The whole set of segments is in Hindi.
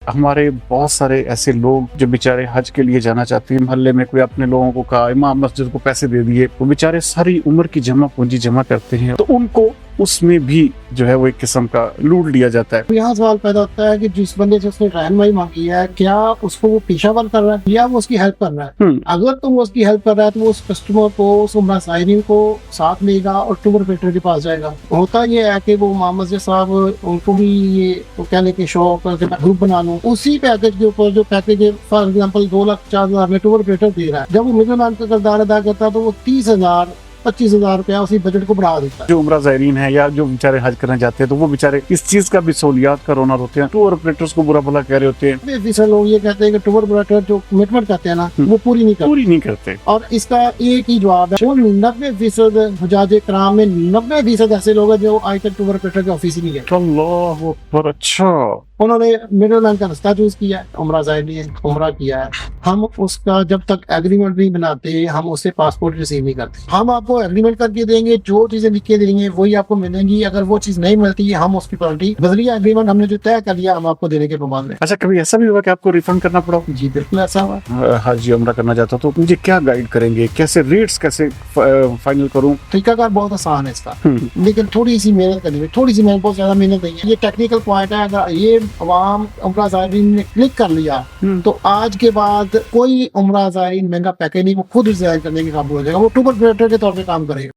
हमारे बहुत सारे ऐसे लोग जो बेचारे हज के लिए जाना चाहते हैं, मोहल्ले में कोई अपने लोगों को कहा, इमाम मस्जिद को पैसे दे दिए, वो बेचारे सारी उम्र की जमा पूंजी जमा करते हैं, तो उनको उसमें भी जो है वो एक किस्म का लूट लिया जाता है। यहाँ सवाल पैदा होता है कि जिस बंदे से उसने रहनुमाई मांगी है, क्या उसको वो पेशावर कर रहा है या वो उसकी हेल्प कर रहा है। अगर तुम उसकी हेल्प कर रहा है तो वो उस कस्टमर को, उस उम्रा साइरिन को साथ लेगा और टूर ऑपरेटर के पास जाएगा। होता ये है कि वो मोहम्मद साहब, उनको भी ये कहने के शौक ग्रुप बना लूं, उसी पैकेज के ऊपर जो पैकेज फॉर एग्जाम्पल 2,04,000 में टूर ऑपरेटर दे रहा है, जब वो मिडिल मैन का किरदार अदा करता है तो वो 30,000 25,000 रुपया उसी बजट को बढ़ा देता है। जो उम्रा ज़ायरीन है या जो बेचारे हज करने जाते हैं, तो वो बेचारे इस चीज का भी सहूलियात का रोना होते हैं, टूर ऑपरेटर्स को बुरा भला कह रहे होते हैं। बेफिजूल लोग ये कहते हैं कि टूर ऑपरेटर जो कमिटमेंट करते हैं ना, वो पूरी नहीं करते। और इसका एक ही जवाब है, 90% हुजाजे कराम में 90% ऐसे लोग हैं जो आज तक टूर ऑपरेटर के ऑफिस ही नहीं गए। अल्लाह अकबर। अच्छा, उन्होंने मिडिल मैन का रास्ता चूज किया है, उम्रा ज़ायरीन उम्रा किया है। हम उसका जब तक एग्रीमेंट नहीं बनाते, हम उससे पासपोर्ट रिसीव नहीं करते। हम आपको एग्रीमेंट करके देंगे, जो चीजें लिख के देंगे वही आपको मिलेंगी। अगर वो चीज नहीं मिलती, हम उसकी पेनल्टी बदलिए, एग्रीमेंट हमने जो तय कर लिया हम आपको देने के पाबंद हैं। अच्छा, कभी ऐसा भी हुआ कि आपको रिफंड करना पड़ा? जी बिल्कुल ऐसा हुआ। हज उम्रा करना चाहता हूं, तो मुझे क्या गाइड करेंगे, कैसे रेट्स कैसे फाइनल करूं? तरीकाकार बहुत आसान है इसका, लेकिन थोड़ी सी मेहनत करनी है। थोड़ी सी मेहनत, बहुत ज्यादा मेहनत नहीं है। ये टेक्निकल पॉइंट है। अगर ये अवाम उम्रा ज़ायरीन ने क्लिक कर लिया तो आज के बाद कोई उम्रा ज़ायरीन महंगा पैकेज नहीं, वो खुद डिजाइन करने के काबू हो जाएगा। वो टूर ऑपरेटर के तौर पे काम करेगा।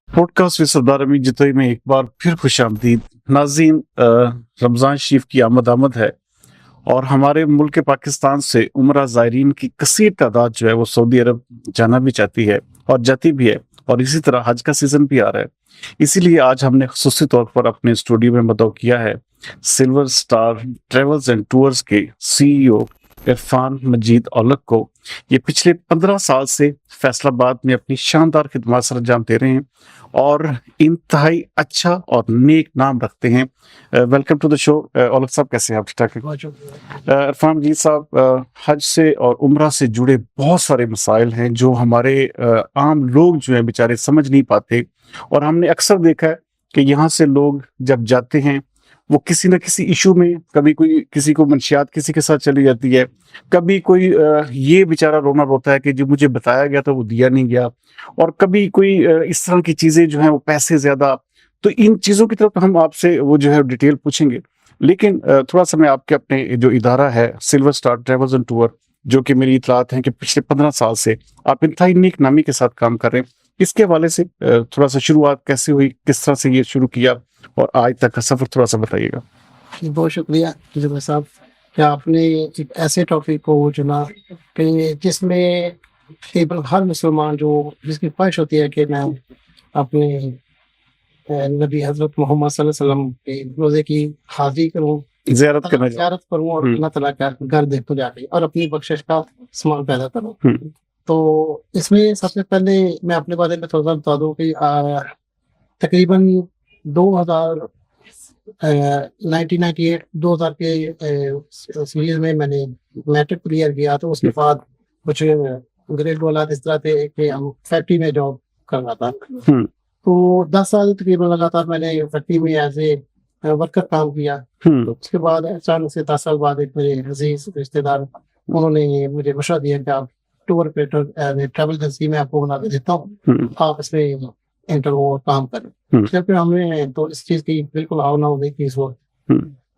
पॉडकास्ट विद सरदार अमीन जितोई में एक बार फिर खुशामदीद। नाज़रीन, रमज़ान शरीफ की आमद है और हमारे मुल्क पाकिस्तान से उम्रा ज़ायरीन की कसीर तादाद जो है वो सऊदी अरब जाना भी चाहती है और जाती भी है, और इसी तरह हज का सीजन भी आ रहा है। इसीलिए आज हमने खुसूसी तौर पर अपने स्टूडियो में मदऊ किया है silver star travels and tours के सीईओ इरफान मजीद औलख को। ये पिछले 15 साल से फैसलाबाद में अपनी शानदार खिदमत सर अंजाम दे रहे हैं और इंतहाई अच्छा और नेक नाम रखते हैं। Welcome to the show. Aulakh sahab, कैसे हैं आप? ठीक ठाक हैं? इरफान मजीद साहब, हज से और उम्रा से जुड़े बहुत सारे मसाइल हैं जो हमारे आम लोग जो हैं बेचारे समझ नहीं पाते, और हमने अक्सर देखा है कि यहाँ से लोग जब जाते हैं वो किसी न किसी इशू में, कभी कोई किसी को मंशियात किसी के साथ चली जाती है, कभी कोई ये बेचारा रोना रोता है कि जो मुझे बताया गया था वो दिया नहीं गया, और कभी कोई इस तरह की चीजें जो हैं वो पैसे ज्यादा। तो इन चीजों की तरफ हम आपसे वो जो है डिटेल पूछेंगे, लेकिन थोड़ा सा मैं आपके अपने जो इदारा है silver star travels and tour, जो कि मेरी इतलात है कि पिछले 15 साल से आप इंतहाई नेक नामी के साथ काम कर रहे हैं, इसके हवाले से थोड़ा सा शुरुआत कैसे हुई, किस तरह से ये शुरू किया और आज तक का सफर थोड़ा सा बताइएगा। बहुत शुक्रिया जुबैर साहब कि आपने एक ऐसे टॉपिक को चुना कि जिसमें केवल हर मुसलमान जो जिसकी ख्वाहिश होती है कि मैं अपने नबी हजरत मोहम्मद सल्लल्लाहु अलैहि वसल्लम के रोजे की हाजिरी करूँ, ज़ियारत करूँ और अल्लाह तआला का घर देखो जाके और अपनी बख्शिश का सामान पैदा करूँ। तो इसमें सबसे पहले मैं अपने बारे में थोड़ा बता दूं कि तकरीबन 1998 के सीरीज में मैंने मैट्रिक क्लियर किया। तो उसके बाद कुछ ग्रेड वाला इस तरह थे कि हम फैक्ट्री में जॉब कर रहा था। तो 10 साल तकरीबन लगातार मैंने फैक्ट्री में एज ए वर्कर काम किया। तो उसके बाद अचानक से 10 साल बाद एक मेरे अजीज रिश्तेदार, उन्होंने मुझे मशवरा दिया कि आप टूर ऑपरेटर ट्रैवल एजेंसी में आपको बना के देता हूँ, आप इसमें इंटर हो काम करें। फिर हमने तो इस चीज की बिल्कुल आवना हो गई थी इस वक्त।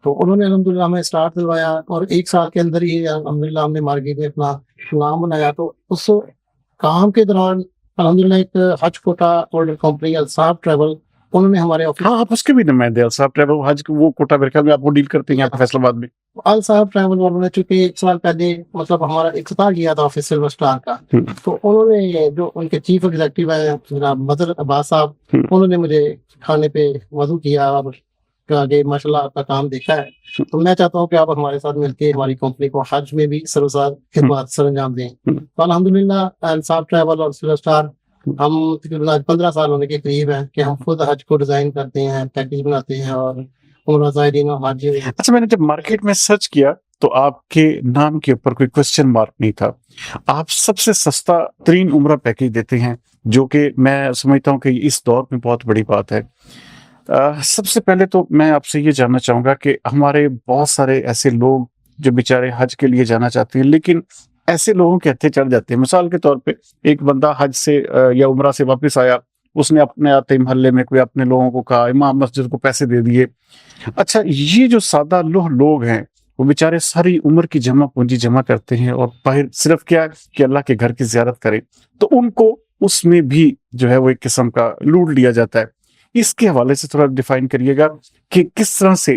तो उन्होंने अल्हम्दुलिल्लाह हमें स्टार्ट दिलवाया और 1 साल के अंदर ही अल्हम्दुलिल्लाह हमने मार्केट में अपना नाम बनाया। तो उस काम के दौरान अल्हम्दुलिल्लाह एक हज कोटा ऑर्डर कंपनी अलसाब ट्रैवल, उन्होंने हमारे ऑफिस, हाँ आप उसके भी नुमाइंदे अलसाब ट्रैवल हज वो कोटा मेरे ख्याल में आपको डील करते हैं यहाँ पे फैसलाबाद में। अलसाब ट्रैवल वालों चूंकि 1 साल पहले मतलब हमारा इफ्तिताह किया था ऑफिस सिल्वर स्टार का, तो उन्होंने जो उनके चीफ एग्जीक्यूटिव है जनाब मदर अब्बास साहब, उन्होंने मुझे खाने पे वजू किया और आगे माशाल्लाह आपका काम देखा है। तो मैं चाहता हूँ कि आप हमारे साथ मिलकर हमारी कंपनी को हज में भी सरोसार खिदमत सरंजाम दें। तो अल्हम्दुलिल्लाह अलसाब ट्रैवल और सिल्वर स्टार हम तकरीबन 15 साल होने के करीब है कि हम खुद हज को डिजाइन करते हैं, पैकेज बनाते हैं और उम्रा ज़ायरीन और हज। अच्छा, मैंने जब मार्केट में सर्च किया तो आपके नाम के ऊपर कोई क्वेश्चन मार्क नहीं था। आप सबसे सस्ता तरीन उम्रा पैकेज देते हैं, जो कि मैं समझता हूँ कि इस दौर में बहुत बड़ी बात है। सबसे पहले तो मैं आपसे ये जानना चाहूँगा कि हमारे बहुत सारे ऐसे लोग जो बेचारे हज के लिए जाना चाहते हैं, लेकिन ऐसे लोगों के हत्थे चढ़ जाते हैं। मिसाल के तौर पे एक बंदा हज से या उम्रा से वापस आया, उसने अपने आते ही मोहल्ले में कोई अपने लोगों को कहा, इमाम मस्जिद को पैसे दे दिए। अच्छा, ये जो सादा लौह लोग हैं, वो बेचारे सारी उम्र की जमा पूंजी जमा करते हैं और बाहर सिर्फ क्या कि अल्लाह के घर की ज़ियारत करें, तो उनको उसमें भी जो है वो एक किस्म का लूट लिया जाता है। इसके हवाले से थोड़ा डिफाइन करिएगा कि किस तरह से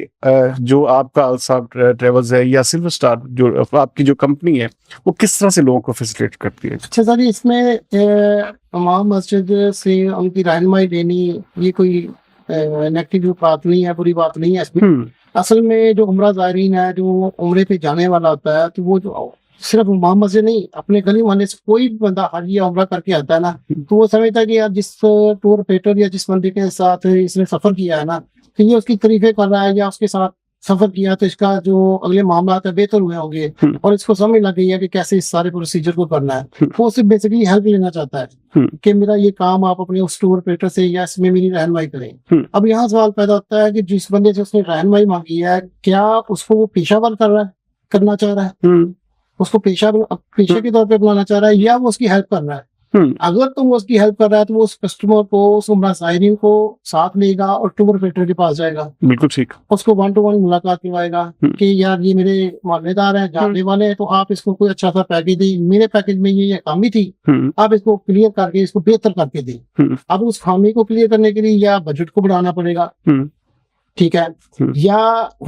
जो आपका अलसाब ट्रेवल्स है या सिल्वर स्टार जो आपकी जो कंपनी है, वो किस तरह से लोगों को फैसिलिटेट करती है। अच्छा सर, इसमें इमाम मस्जिद से उनकी रहनुमाई देनी ये कोई नेगेटिव बात नहीं है, बुरी बात नहीं है इसमें। असल में जो उम्रा ज़ायरीन है, जो उम्रे पे जाने वाला होता है, तो वो जो सिर्फ इमाम मस्जिद नहीं, अपने गली मोहल्ले से कोई भी बंदा हज या उम्रा करके आता है ना, तो वो समझता है कि यार जिस टूर ऑपरेटर या जिस बंदे के साथ इसने सफर किया है ना, तो ये उसकी तारीफें कर रहा है या उसके साथ सफर किया, तो इसका जो अगले मामला है बेहतर हुए होंगे और इसको समझ लग गई है कि कैसे इस सारे प्रोसीजर को करना है। वो सिर्फ बेसिकली हेल्प लेना चाहता है कि मेरा ये काम आप अपने उस टूर ऑपरेटर से या इसमें मेरी रहनुमाई करें। अब यहाँ सवाल पैदा होता है कि जिस बंदे से उसने रहनुमाई मांगी है, क्या उसको वो पेशावर करना चाह रहा है, उसको पेशे के तौर पे अपनाना चाह रहा है, या वो उसकी हेल्प कर रहा है। अगर तो वो उसकी हेल्प कर रहा है, तो वो उस कस्टमर को, उस उम्रा ज़ायरीन को साथ लेगा और टूर ऑपरेटर के पास जाएगा। बिल्कुल ठीक। उसको 1-to-1 मुलाकात करवाएगा कि यार ये मेरे मोहल्लेदार हैं, जानने वाले हैं, तो आप इसको कोई अच्छा सा पैकेज दें, मेरे पैकेज में ये खामी थी, आप इसको क्लियर करके इसको बेहतर करके दें। अब उस खामी को क्लियर करने के लिए या बजट को बढ़ाना पड़ेगा, ठीक है, या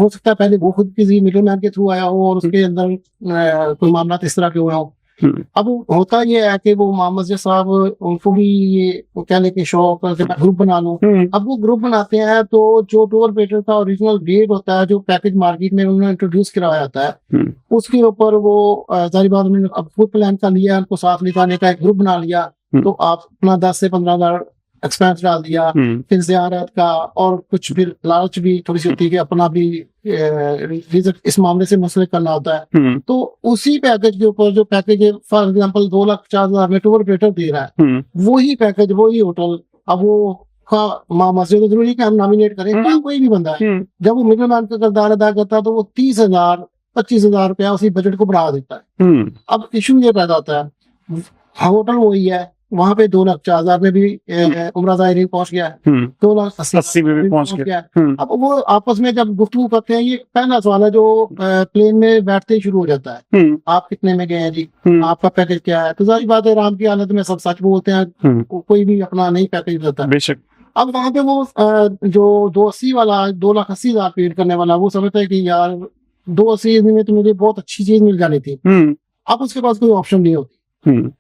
हो सकता है पहले वो खुद किसी मिडिल मैन के थ्रू आया हो और उसके अंदर कोई मामला इस तरह के हुए हो। अब होता ये है कि वो मोहम्मद मस्जिद साहब, उनको भी ये कहने के शौक ग्रुप बना लो। अब वो ग्रुप बनाते हैं, तो जो टूर ऑपरेटर का ओरिजिनल रेट होता है, जो पैकेज मार्केट में उन्होंने इंट्रोड्यूस कराया जाता है, उसके ऊपर वो जारी बात उन्होंने अब खुद प्लान कर लिया, उनको साथ निकालने का एक ग्रुप बना लिया, तो आप अपना 10 से 15,000 एक्सपेंस डाल दिया, फिर ज़ियारत का और कुछ फिर लालच भी थोड़ी सी होती है कि अपना भी इस मामले से मुंसलिक करना होता है। तो उसी पैकेज के ऊपर जो पैकेज फॉर एग्जांपल 2,50,000 में टूर ऑपरेटर दे रहा है, वही पैकेज वही होटल, अब वो मस्जिद जरूरी कि हम नॉमिनेट करें या कोई भी बंदा है, जब वो मिडिल मैन का किरदार अदा करता है, तो वो 30,000 25,000 रुपया उसी बजट को बढ़ा देता है। अब इशू ये पैदा होता है, होटल वही है, वहां पे 2,50,000 में भी उम्रा ज़ायरीन पहुंच गया है, 2,80,000 में भी पहुंच गया है। अब वो आपस में जब गुफ्तगू करते हैं, ये पहला सवाल है जो प्लेन में बैठते ही शुरू हो जाता है, आप कितने में गए हैं जी, आपका पैकेज क्या है। तो जाहिर बात है, राम की हालत में सब सच बोलते हैं, कोई भी अपना नहीं पैकेज देता बेशक। अब वहां पे वो जो 280 वाला 2,80,000 पेड करने वाला, वो समझता है कि यार 280 में तो मुझे बहुत अच्छी चीज मिल जानी थी। अब उसके पास कोई ऑप्शन नहीं होती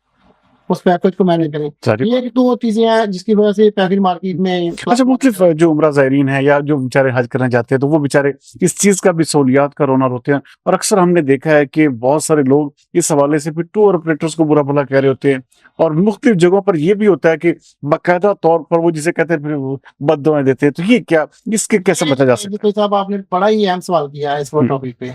उस पैकेज को मैनेज करें। ये 2 चीजें हैं जिसकी वजह से पैकेज मार्केट में। अच्छा, मुख्तलिफ जो उम्रा ज़ायरीन है या जो बेचारे हज करने जाते हैं, तो वो बेचारे इस चीज का भी सहूलियात का रोना होते हैं, और अक्सर हमने देखा है कि बहुत सारे लोग इस हवाले से फिर टूर ऑपरेटर्स को बुरा भला कह रहे होते हैं, और मुख्तलिफ जगहों पर यह भी होता है कि बाकायदा तौर पर वो जिसे कहते हैं बद्दुआएं देते हैं। तो ये क्या, इसके कैसे बचा जा सकता है? साहब, आपने बड़ा ही अहम सवाल किया है इस टॉपिक पे,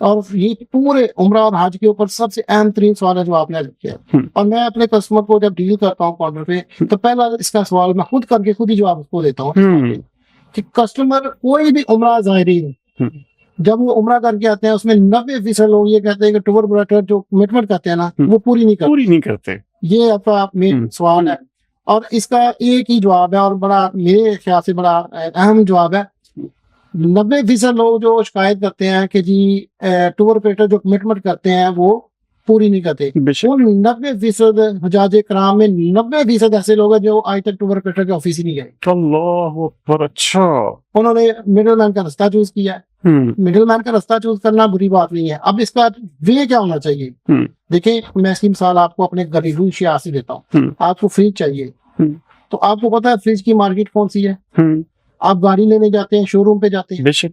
और ये पूरे उम्रा और हज के ऊपर सबसे अहम तरीन सवाल है जो आपने किया। और मैं अपने कस्टमर को जब डील करता हूँ काउंटर पे, तो पहला इसका सवाल मैं खुद करके खुद ही जवाब उसको देता हूँ कि कस्टमर कोई भी उम्रा ज़ायरीन जब वो उम्रा करके आते हैं, उसमें 90% लोग ये कहते हैं कि टूर ऑपरेटर जो कमिटमेंट करते हैं ना, वो पूरी नहीं करते। ये आपका मेन सवाल है, और इसका एक ही जवाब है, और बड़ा मेरे ख्याल से बड़ा अहम जवाब है। 90% लोग जो शिकायत करते हैं कि जी टूर ऑपरेटर जो कमिटमेंट करते हैं वो पूरी नहीं करते, वो 90% हुज्जाज कराम में 90% ऐसे लोग हैं जो आज तक टूर ऑपरेटर के ऑफिस ही नहीं गए। अल्लाह अकबर। अच्छा, उन्होंने मिडिल मैन का रास्ता चूज किया है। मिडिल मैन का रास्ता चूज करना बुरी बात नहीं है। अब इसका वे क्या होना चाहिए? देखिए, मैं इसकी मिसाल आपको अपने घरेलू शिया से देता हूँ। आपको फ्रिज चाहिए, तो आपको पता है फ्रिज की मार्केट कौन सी है? आप गाड़ी लेने जाते हैं, शोरूम पे जाते हैं,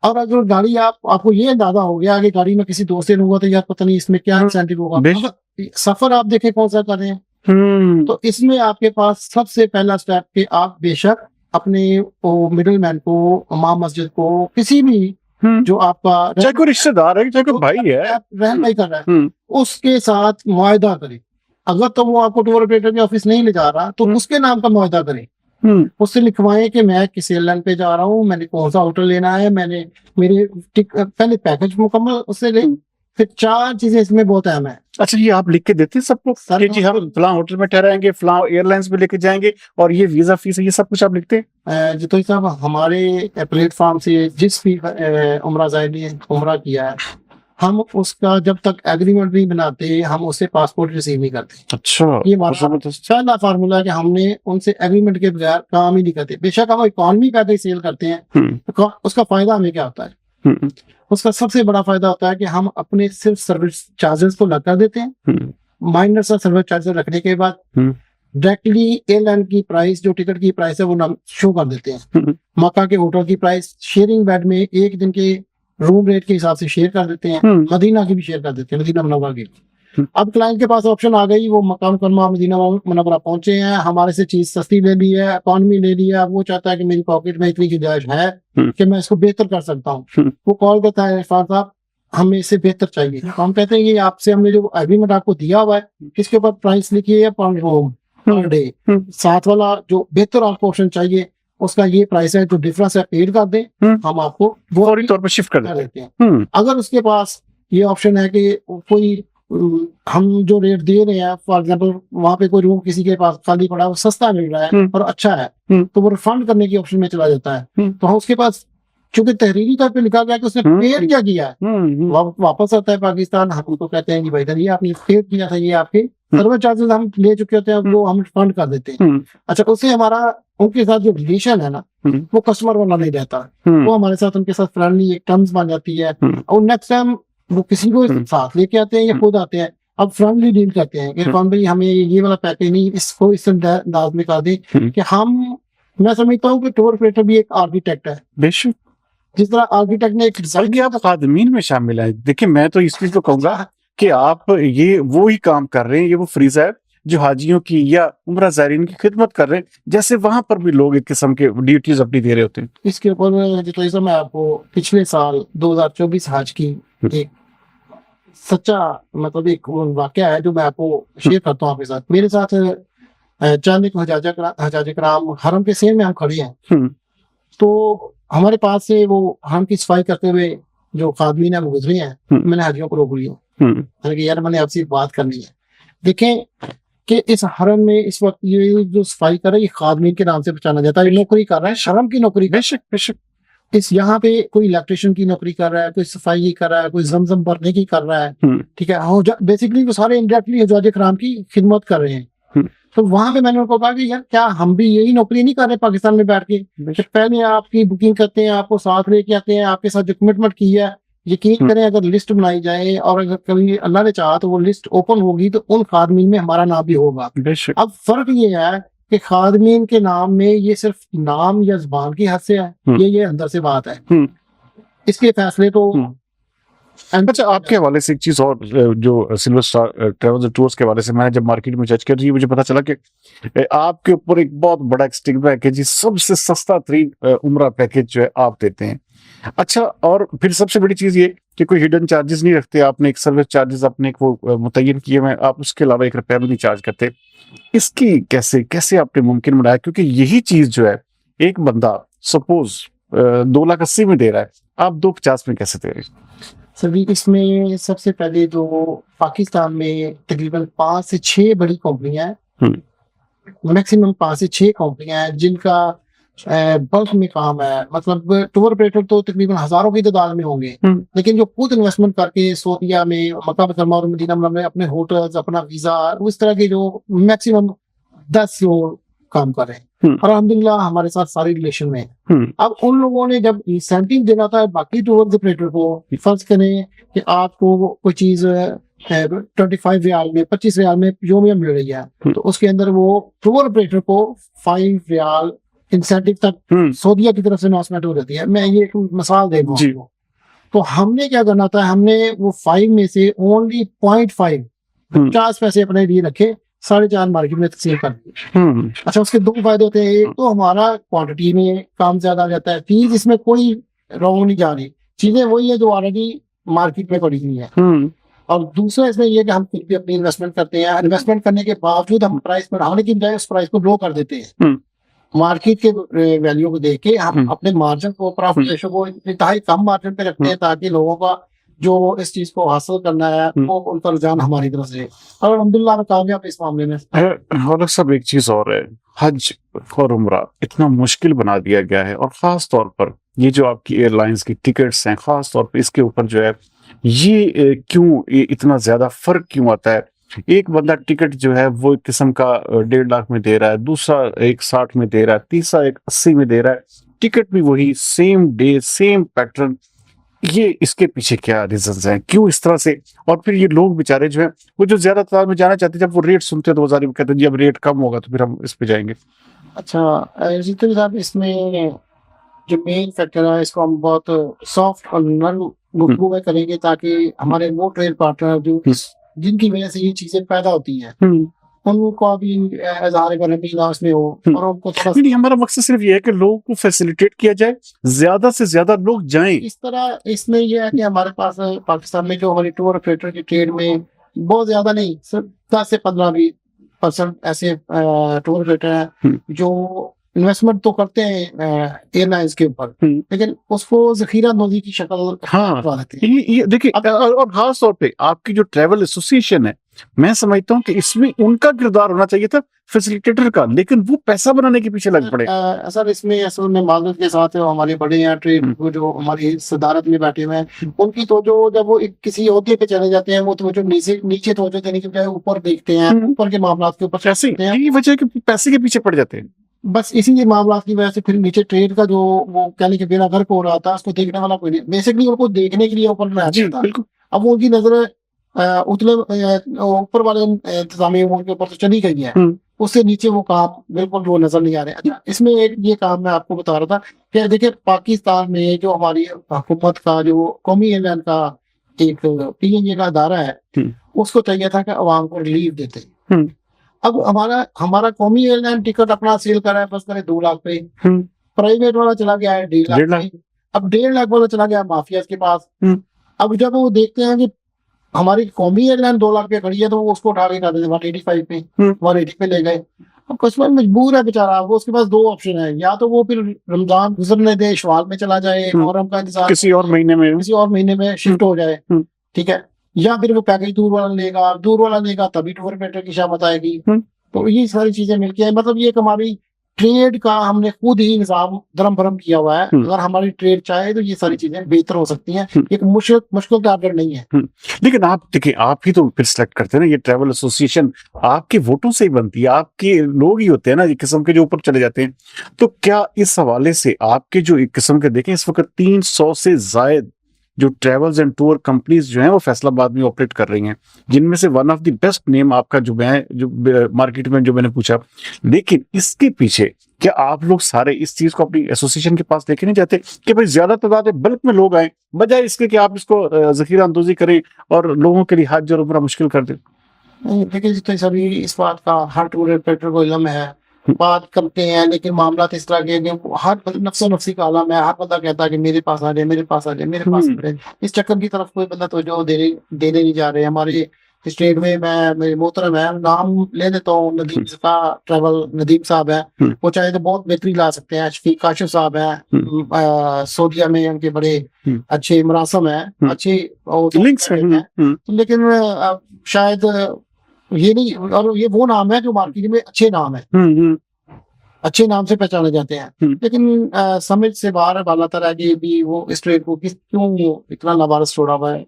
और अगर गाड़ी आपको ये अंदाजा हो गया कि गाड़ी में किसी दोस्त से लूंगा तो यार पता नहीं इसमें क्या इंसेंटिव होगा, सफर आप देखें कौन सा कर रहे हैं, तो इसमें आपके पास सबसे पहला स्टेप कि आप बेशक अपने मिडिल मैन को, इमाम मस्जिद को, किसी भी जो आपका चाहे कोई रिश्तेदार है, चाहे कोई भाई है, रहनुमाई कर रहा है, उसके साथ मुआहदा करें। अगर तो वो आपको टूर ऑपरेटर के ऑफिस नहीं ले जा रहा, तो उसके नाम का मुआहदा करें उससे लिखवाएं कि मैं किस एयरलाइन पे जा रहा हूँ, मैंने कौन सा होटल लेना है, मैंने मेरे पहले पैकेज मुकम्मल उससे ले, फिर 4 चीजें इसमें बहुत अहम है। अच्छा, ये आप लिख के देते हैं सबको सर, कि जी हम फलां होटल में ठहराएंगे, फलां एयरलाइंस पे लेके जाएंगे और ये वीजा फीस है, ये सब कुछ आप लिखते हैं? जितोई साहब, हमारे प्लेटफॉर्म से जिस भी उम्रा ज़ायरीन ने उम्रा किया है, हम उसका जब तक एग्रीमेंट नहीं बनाते हम उससे पासपोर्ट रिसीव नहीं करते। अच्छा, ये हमारा पहला फार्मूला है कि हमने उनसे एग्रीमेंट के बगैर काम ही नहीं करते। बेशक हम इकॉनमी पैकेज सेल करते हैं, तो उसका फायदा हमें क्या होता है? उसका सबसे बड़ा फायदा होता है कि हम अपने सिर्फ सर्विस चार्जेस को लगा देते हैं। माइनर सा सर्विस चार्जेस रखने के बाद डायरेक्टली एयरलाइन की प्राइस, जो टिकट की प्राइस है, वो नाम शो कर देते हैं। मक्का के होटल की प्राइस शेयरिंग बेड में एक दिन के रूम रेट के हिसाब से शेयर कर देते हैं, मदीना की भी शेयर कर देते हैं, मदीना मुनव्वरा की। अब क्लाइंट के पास ऑप्शन आ गई, वो मक्का मुकर्रमा मदीना मुनव्वरा पहुंचे हैं, हमारे से चीज सस्ती ले ली है, इकॉनमी ले ली है, वो चाहता है कि मेरी पॉकेट में इतनी गुंजाइश है कि मैं इसको बेहतर कर सकता हूँ। वो कॉल करता है, इरफान साहब हमें इससे बेहतर चाहिए। तो हम कहते हैं कि आपसे हमने जो एग्रीमेंट आपको दिया हुआ है, इसके ऊपर प्राइस लिखी है पर डे, साथ वाला जो बेहतर आपको ऑप्शन चाहिए उसका ये प्राइस है, जो डिफरेंस है पेड कर दें, हम आपको फौरी तौर पर शिफ्ट कर देते हैं। अगर उसके पास ये ऑप्शन है कि कोई हम जो रेट दे रहे हैं, फॉर एग्जांपल वहां पे कोई रूम किसी के पास खाली पड़ा है, वो सस्ता मिल रहा है और अच्छा है, तो वो रिफंड करने की ऑप्शन में चला जाता है। तो हम उसके पास, चूंकि तहरीरी तौर पे लिखा गया कि उसने पेड क्या किया है, वापस आता है पाकिस्तान, हम उनको कहते हैं कि भाई ये आपने पेड किया था, ये आपके सर्विस चार्जेस हम ले चुके होते हैं, वो हम फंड कर देते हैं। अच्छा, उससे हमारा उनके साथ जो रिलेशन है ना, वो कस्टमर वाला नहीं रहता, वो हमारे साथ उनके साथ फ्रेंडली एक टर्म्स बन जाती है, और नेक्स्ट टाइम वो किसी को साथ लेके आते हैं या खुद आते हैं, अब फ्रेंडली डील करते हैं। इरफान भाई हमें ये वाला पैकेज नहीं, इसको इस अंदाज में कर दे कि हम, मैं समझता हूँ कि टूर ऑपरेटर भी एक आर्किटेक्ट है। बेशक, जिस तरह आर्किटेक्ट ने एक बल्कि आप खादमीन में शामिल है। देखिए, मैं तो इस चीज को कहूंगा कि आप ये वो ही काम कर रहे हैं, ये वो फ्रीज है जो हाजियों की या उम्रा ज़ायरीन की खिदमत कर रहे हैं, जैसे वहां पर भी लोग एक किस्म के ड्यूटीज अपनी दे रहे होते हैं। इसके ऊपर जितना मैं आपको पिछले साल 2024 हज की एक सच्चा मतलब एक वाकया है जो मैं आपको शेयर करता हूँ आपके साथ। मेरे साथ चंद एक हजाज कराम हरम के सेम में हम खड़े हैं, तो हमारे पास से वो हरम की सफाई करते हुए जो खादमीन है वो गुजरे हैं। मैंने हाजियों को रोक लिया, मैंने कहा यार मैंने आपसे बात करनी है। देखें कि इस हरम में इस वक्त ये जो सफाई कर रहा है, ये खादमीन के नाम से पहचाना जाता है, नौकरी कर रहा है, शर्म की नौकरी। बेशक बेशक, इस यहाँ पे कोई इलेक्ट्रिशियन की नौकरी कर रहा है, कोई सफाई कर रहा है, कोई जमजम भरने की कर रहा है, ठीक है, बेसिकली वो सारे इंडायरेक्टली हजाज कराम की खिदमत कर रहे हैं। तो वहां पे मैंने उनको कहा कि यार क्या हम भी यही नौकरी नहीं कर रहे पाकिस्तान में बैठ के? पहले आपकी बुकिंग करते हैं, आपको साथ लेके आते हैं, आपके साथ जो कमिटमेंट की है, यकीन करें अगर लिस्ट बनाई जाए और अगर कभी अल्लाह ने चाहा तो वो लिस्ट ओपन होगी तो उन खादमीन में हमारा नाम भी होगा। अब फर्क ये है कि खादमीन के नाम में ये सिर्फ नाम या जुबान की हद से है, ये अंदर से बात है। इसके फैसले तो अच्छा, आपके हवाले से एक चीज और, जो सिल्वर स्टार ट्रैवल्स टूर्स के हवाले से मैंने जब मार्केट में जज कर रही मुझे पता चला कि आपके ऊपर एक बहुत बड़ा स्टिग्मा है कि जी सबसे सस्ता तरीन उम्रा पैकेज जो है आप देते हैं। अच्छा, और फिर सबसे बड़ी चीज ये कि कोई हिडन चार्जेस नहीं रखते, आपने एक सर्विस चार्जेस अपने एक वो मुतय्यन किए हुए, आप उसके अलावा 1 रुपया भी नहीं चार्ज करते। इसकी कैसे आपने मुमकिन बनाया? क्योंकि यही चीज जो है एक बंदा सपोज 2,80,000 में दे रहा है, आप 2,50,000 में कैसे दे रहे हैं? सभी इसमें सबसे पहले जो पाकिस्तान में तकरीबन 5 से 6 बड़ी कंपनियां हैं, मैक्सिमम 5 से 6 कंपनियां हैं जिनका बल्क में काम है। मतलब टूर ऑपरेटर तो तकरीबन हजारों की तादाद में होंगे, लेकिन जो खुद इन्वेस्टमेंट करके सऊदीया में, मक्का मुकर्रमा और मदीना मुनव्वरा में अपने होटल्स, अपना वीजा, उस तरह के जो मैक्सिमम 10 लोग काम कर रहे हैं और अल्हम्दुलिल्लाह हमारे साथ सारी रिलेशन में। अब उन लोगों ने जब इंसेंटिव देना था बाकी टूर ऑपरेटर को, फर्ज करें कि आपको कोई चीज 25 रियाल में, 25 रियाल में योमिया मिल रही है, तो उसके अंदर वो टूर ऑपरेटर को 5 रियाल इंसेंटिव तक सऊदीया की तरफ से अनाउंसमेंट हो जाती है। मैं ये एक मिसाल दे रहा हूँ। तो हमने क्या करना था, हमने वो 5 में से ओनली 0.5 50 पैसे अपने लिए रखे, 4.5 मार्केट में तकसीम कर दी। अच्छा, उसके 2 फायदे होते हैं। एक तो हमारा क्वांटिटी में काम ज्यादा आ जाता है, चीज इसमें कोई रॉन्ग नहीं जा रही, चीजें वही है जो ऑलरेडी मार्केट में पड़ी हुई है। और दूसरा इसमें यह कि हम खुद भी अपनी इन्वेस्टमेंट करते हैं, इन्वेस्टमेंट करने के बावजूद हम प्राइस बढ़ाने की बजाय उस प्राइस को लो कर देते हैं। मार्केट के वैल्यू को देख के हम अपने मार्जिन को, प्रॉफिट रेशो को इंतहाई कम मार्जिन पे रखते हैं ताकि लोगों का जो इस चीज को हासिल करना है वो उनका रुझान हमारी तरफ से, और अल्हम्दुलिल्लाह मैं कामयाब इस मामले में। और सब एक चीज और है, हज और उम्रा इतना मुश्किल बना दिया गया है, और खास तौर पर ये जो आपकी एयरलाइंस की टिकट्स हैं, खास तौर पर इसके ऊपर जो है ये क्यों ये इतना ज्यादा फर्क क्यों आता है? एक बंदा टिकट जो है वो एक किस्म का 1.5 लाख में दे रहा है, दूसरा 1.60 में दे रहा है, तीसरा 1.80 में दे रहा है, टिकट भी वही, सेम डे सेम पैटर्न। ये इसके पीछे क्या रीजंस हैं, क्यों इस तरह से? और फिर ये लोग बेचारे जो है वो जो ज्यादा तादाद में जाना चाहते हैं, जब वो रेट सुनते हैं तो वो जारी कहते हैं जी अब रेट कम होगा तो फिर हम इस पे जाएंगे। अच्छा जीतू साहब, इसमें जो मेन फैक्टर है इसको हम बहुत सॉफ्ट और नरम गुफ्तगू में करेंगे ताकि हमारे वो ट्रेड पार्टनर जो जिनकी वजह से ये चीजें पैदा होती हैं उनको भी इज़हार बरहमीना उसमें हो, और उनको थोड़ा नहीं, हमारा मकसद सिर्फ ये है कि लोगों को फैसिलिटेट किया जाए, ज्यादा से ज्यादा लोग जाएं। इस तरह इसमें यह है कि हमारे पास पाकिस्तान में जो हमारी टूर ऑपरेटर की ट्रेड में बहुत ज्यादा नहीं, सिर्फ 10 से 15-20% ऐसे टूर ऑपरेटर हैं जो इन्वेस्टमेंट तो करते हैं एयरलाइंस के ऊपर, लेकिन उसको जखीरा अंदोजी की शक्ल देते हैं। ये देखिए, और खास तौर पे आपकी जो ट्रैवल एसोसिएशन है, मैं समझता हूँ कि इसमें उनका किरदार होना चाहिए था फैसिलिटेटर का, लेकिन वो पैसा बनाने के पीछे लग पड़े। सर इसमें असल में माजूद के साथ हमारे बड़े यहाँ ट्रेड जो हमारी सदारत में बैठे हुए हैं उनकी तो जो जब वो किसी ओहदे पे चले जाते हैं वो तो जो नीचे तवज्जो देने के बजाय ऊपर देखते हैं, ऊपर के मामला के ऊपर यही वजह है कि पैसे के पीछे पड़ जाते हैं। बस इसी मामला की वजह से फिर नीचे ट्रेड का जो वो कहने के बिना गर्क हो रहा था उसको देखने वाला कोई नहीं, बेसिकली उनको देखने के लिए ऊपर रहता था। अब वो उनकी नजर उतले ऊपर वाले इंतजामिया के ऊपर तो चली गई है, उससे नीचे वो काम बिल्कुल वो नजर नहीं आ रहे। अच्छा, इसमें एक ये काम मैं आपको बता रहा था कि देखिए पाकिस्तान में जो हमारी हुकूमत का जो कौमी एयरलाइन का एक PNG का अदारा है उसको चाहिए था कि अवाम को रिलीफ देते। अब हमारा कौमी एयरलाइन टिकट अपना सेल कर रहा है, बस करे 2 लाख पे, प्राइवेट वाला चला गया है 1.5 लाख पे, अब 1.5 लाख वाला चला गया माफिया के पास। अब जब वो देखते हैं कि हमारी कौमी एयरलाइन 2 लाख पे खड़ी है तो वो उसको उठा के कर देते 185 पे, 180 पे ले गए। अब कस्टमर मजबूर है बेचारा, वो उसके पास 2 ऑप्शन है, या तो वो फिर रमजान गुजरने दे, शवाल में चला जाए, मुहर्रम का इंतजार किसी और महीने में शिफ्ट हो जाए, ठीक है, या फिर वो पैकेज दूर वाला लेगा तभी टूर ऑपरेटर की शामत आएगी। तो ये सारी चीजें मिलके मतलब ये हमारी ट्रेड का हमने खुद ही निजाम धर्म भरम किया हुआ है। अगर हमारी ट्रेड चाहे तो ये सारी चीजें बेहतर हो सकती हैं, एक मुश्किल टारगेट नहीं है। लेकिन आप देखिए, आप ही तो फिर सिलेक्ट करते हैं ना, ये ट्रैवल एसोसिएशन आपके वोटों से ही बनती है, आपके लोग ही होते हैं ना एक किस्म के जो ऊपर चले जाते हैं। तो क्या इस हवाले से आपके जो एक किस्म के देखें इस वक्त 300 से जायद जो ट्रेवल्स एंड टूर कंपनीज जो हैं वो फैसलाबाद में ऑपरेट कर रही हैं, जिनमें से one of the best name आपका जो मार्केट में जो मैंने पूछा। लेकिन इसके पीछे क्या आप लोग सारे इस चीज को अपनी एसोसिएशन के पास लेके नहीं जाते कि भाई ज्यादा तादाद में बल्क में लोग आए, बजाय इसके कि आप इसको जखीरा अंदोजी करें और लोगों के लिए हज और उम्रा मुश्किल कर दें? देखिए जितने सभी इस बात का हर टूर ऑपरेटर को इल्म है, बात करते हैं, लेकिन मामला इस तरह के हर नफ्सो नफ्सी का आलम है, हर बंदा कहता है कि मेरे पास आ जाए, मेरे पास आ जाए। इस चक्कर की तरफ कोई बंदा तो जो देने नहीं जा रहे। हमारे स्टेट में मेरे मोहतरम है, नाम ले देता हूँ, नदीम ट्रैवल नदीम साहब है, वो चाहे तो बहुत बेहतरी ला सकते हैं। शफीक काशिफ साहब है, सऊदीया में उनके बड़े अच्छे मरासम है, अच्छे लिंक्स हैं, लेकिन शायद ये नहीं, और ये वो नाम है जो मार्केट में अच्छे नाम है, अच्छे नाम से पहचाने जाते हैं, लेकिन समझ से बाहर बाला तरह की भी वो इस ट्रेड को क्यों इतना नाबारस छोड़ा हुआ है।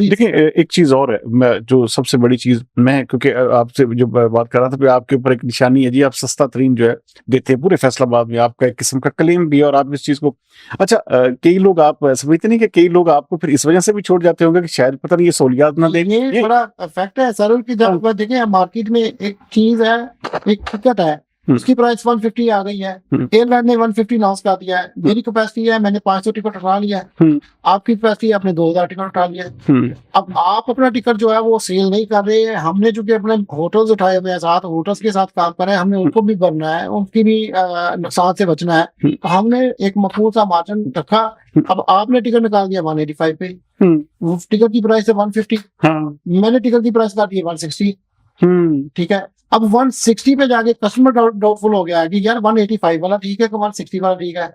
देखिए एक चीज और है, मैं जो सबसे बड़ी चीज मैं क्योंकि आपसे जो बात कर रहा था, आपके ऊपर एक निशानी है जी, आप सस्ता तरीन जो है देते हैं पूरे फैसलाबाद में, आपका एक किस्म का क्लेम भी है और आप इस चीज को अच्छा कई लोग आप समझते नहीं कि कई लोग आपको फिर इस वजह से भी छोड़ जाते होंगे कि शायद पता नहीं ये सहूलियात ना दें। ये बड़ा फैक्ट है सर की, जब देखिए मार्केट में एक चीज है, एक टिकट है, उसकी प्राइस 150 आ गई है, एयरलाइन ने 150 अनाउंस कर दिया है, मेरी कैपेसिटी है मैंने 500 टिकट उठा लिया है, आपकी कैपेसिटी आपने 2000 टिकट उठा लिया है। अब आप अपना टिकट जो है वो सेल नहीं कर रहे हैं, हमने जो कि अपने होटल्स उठाए हुए हैं, साथ होटल्स के साथ काम कर रहे हैं, हमने उनको भी भरना है, उनकी भी नुकसान से बचना है, तो हमने एक मकबूल सा मार्जिन रखा। अब आपने टिकट निकाल दिया 185 पे, टिकट की प्राइस है 150, मैंने टिकट की प्राइस कर दी 160, ठीक है, अब 160 पे जाके कस्टमर डाउटफुल हो गया है कि यार 185 वाला ठीक है कि 160 वाला ठीक है।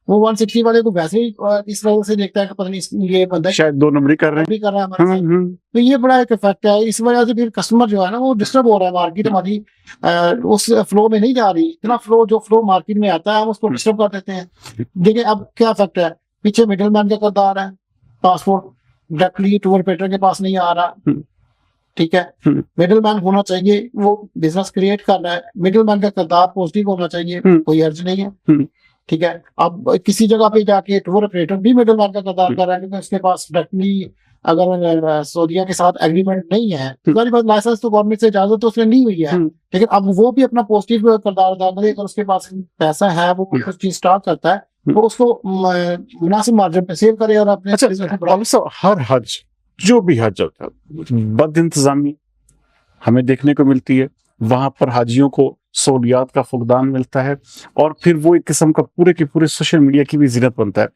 वो 160 वाले को वैसे ही इस वजह से देखता है कि पता नहीं ये बंदा शायद 2 नंबरी कर रहे है हमारे साथ। हैं। तो ये बड़ा एक इफेक्ट है। इस वजह से फिर कस्टमर जो है ना वो डिस्टर्ब हो रहा है। मार्केट हमारी उस फ्लो में नहीं जा रही। इतना जो फ्लो मार्केट में आता है हम उसको डिस्टर्ब कर देते हैं। देखिए अब क्या इफेक्ट है, पीछे मिडिल मैन का किरदार है, पासपोर्ट डायरेक्टली टूर ऑपरेटर के पास नहीं आ रहा, ठीक है। मिडिल मैन होना चाहिए, वो बिजनेस क्रिएट कर रहा है, मिडिल मैन का किरदार पॉजिटिव होना चाहिए, कोई अर्ज नहीं है, ठीक है। अब किसी जगह पे जाके टूर ऑपरेटर भी मिडिल मैन का किरदार कर रहा है क्योंकि उसके पास डायरेक्टली अगर सऊदीया के साथ एग्रीमेंट नहीं है, तुम्हारे पास लाइसेंस तो गवर्नमेंट से इजाजत तो उसने ली हुई है, लेकिन अब वो भी अपना पॉजिटिव किरदार अदा करे। अगर उसके पास पैसा है, वो कुछ चीज स्टार्ट करता है, वो उसको मुनासिब मार्जिन पे सेल करे और अपने हर हज जो भी हज होता है बद इंतजामी हमें देखने को मिलती है। वहां पर हाजियों को सहूलियात का फुकदान मिलता है और फिर वो एक किस्म का पूरे के पूरे सोशल मीडिया की भी जिनत बनता है।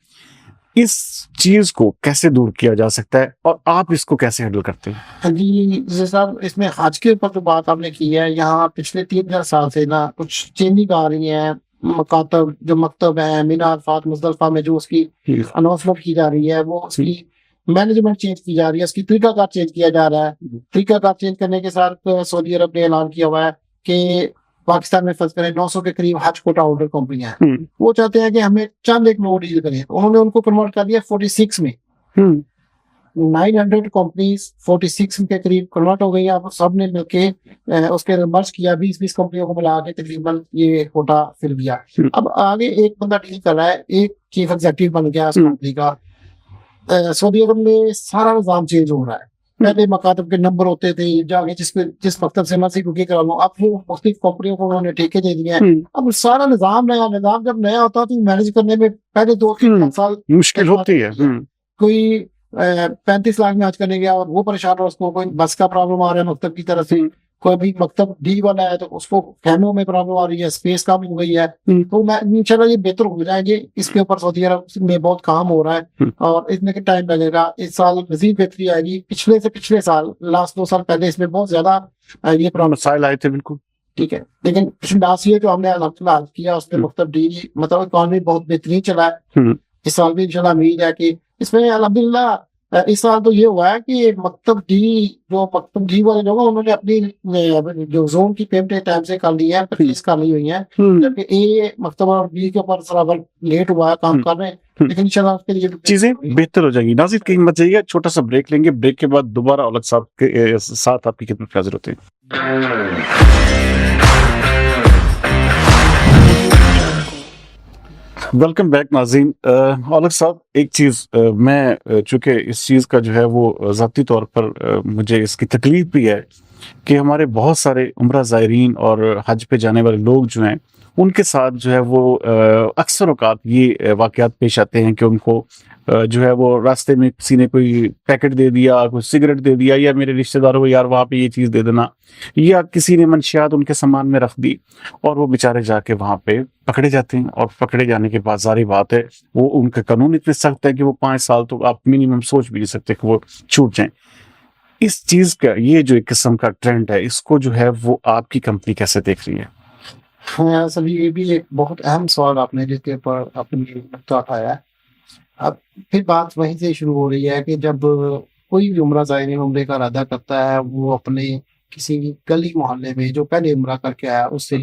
इस चीज को कैसे दूर किया जा सकता है और आप इसको कैसे हैंडल करते हैं? जी साहब, इसमें हज के ऊपर जो बात आपने की है, यहाँ पिछले 3-4 साल से ना कुछ चेंजिंग आ रही है। मकातब जो मकतब है, मीना अरफात मुजदलिफा में जो उसकी अनाउंसमेंट की जा रही है, वो उसकी मैनेजमेंट चेंज की जा रही है, उसकी तरीकाकार चेंज किया जा रहा है। तरीकाकार चेंज करने के साथ सऊदी अरब ने ऐलान किया हुआ है कि पाकिस्तान में फर्ज करें 900 के करीब हज कोटा होल्डर कंपनियां हैं, वो चाहते हैं कि हमें चंद एक लोग डील करें। उन्होंने उनको कन्वर्ट कर दिया 46 में। 900 कंपनीज 46 के करीब कन्वर्ट हो गई। अब सब ने मिलके उसके मर्ज किया, 20 कंपनियों को मिला के तकरीबन ये कोटा फिल किया। अब आगे एक बंदा डील कर रहा है, एक चीफ एग्जीक्यूटिव बन गया उस कंपनी का। सऊदी अरब में सारा निजाम चेंज हो रहा है। पहले मकातब के नंबर होते थे, जाके जिस मकतब से मर्जी बुकिंग करा लो, अब वो मुख्तलिफ कंपनियों को उन्होंने ठेके दे दिए हैं। अब सारा निजाम नया, निजाम जब नया होता है तो मैनेज करने में पहले 2-3 साल मुश्किल होती है। कोई 35 लाख में हज करने गया और वो परेशान हो, उसको कोई बस का प्रॉब्लम आ रहा है मकतब की तरफ से, कोई भी मकतब डी वाला है तो उसको खैमों में प्रॉब्लम आ रही है, स्पेस कम हो गई है। तो मैं इंशाल्लाह ये बेहतर हो जाएंगे। इसके ऊपर सऊदी अरब में बहुत काम हो रहा है और इसमें टाइम लगेगा। इस साल मजीद बेहतरी आएगी। पिछले से पिछले साल, लास्ट 2 साल पहले इसमें बहुत ज्यादा ये मसाइल आए थे, बिल्कुल ठीक है, लेकिन लास्ट ईयर जो हमने अल्हम्दुलिल्लाह किया उसमें मकतब डी मतलब इकॉनमी बहुत बेहतरीन चला है। इस साल भी इंशाल्लाह उम्मीद है कि इसमें अल्हम्दुलिल्लाह इस साल तो ये हुआ है कि मकतब डी वाले लोग उन्होंने अपनी जो जोन की पेमेंट टाइम से कर ली है, परचेज कर ली हुई है, जबकि ए मकतब और बी के ऊपर थोड़ा लेट हुआ है काम कर रहे हैं, लेकिन इंशाल्लाह उसके लिए चीजें बेहतर हो जाएंगी। नाज़रीन कहीं मत जाइए, छोटा सा ब्रेक लेंगे। ब्रेक के बाद दोबारा औलख साहब के साथ आपकी खिदमत में हाजिर होते हैं। वेलकम बैक नाज़रीन। औलख साहब, एक चीज मैं चूंकि इस चीज का जो है वो ज़ाती तौर पर मुझे इसकी तकलीफ भी है कि हमारे बहुत सारे उम्रा ज़ायरीन और हज पे जाने वाले लोग जो हैं उनके साथ जो है वो अक्सर औकात ये वाक़यात पेश आते हैं कि उनको जो है वो रास्ते में किसी ने कोई पैकेट दे दिया, कोई सिगरेट दे दिया, या मेरे रिश्तेदारों को यार वहाँ पे ये चीज़ दे देना, या किसी ने मंशियात उनके सामान में रख दी और वो बेचारे जाके वहाँ पे पकड़े जाते हैं। और पकड़े जाने के बाद जारी बात है वो उनके कानून इतने सख्त है कि वो 5 साल तो आप मिनिमम सोच भी नहीं सकते कि वो छूट जाएं। इस चीज़ का ये जो एक किस्म का ट्रेंड है, इसको जो है वो आपकी कंपनी कैसे देख रही है? हाँ सर, ये भी एक बहुत अहम सवाल आपने जिसके ऊपर अपनी नुक्ता उठाया है। अब फिर बात वहीं से शुरू हो रही है कि जब कोई भी उम्रा ज़ायरीन उम्रे का इरादा करता है, वो अपने किसी गली मोहल्ले में जो पहले उम्रा करके आया उससे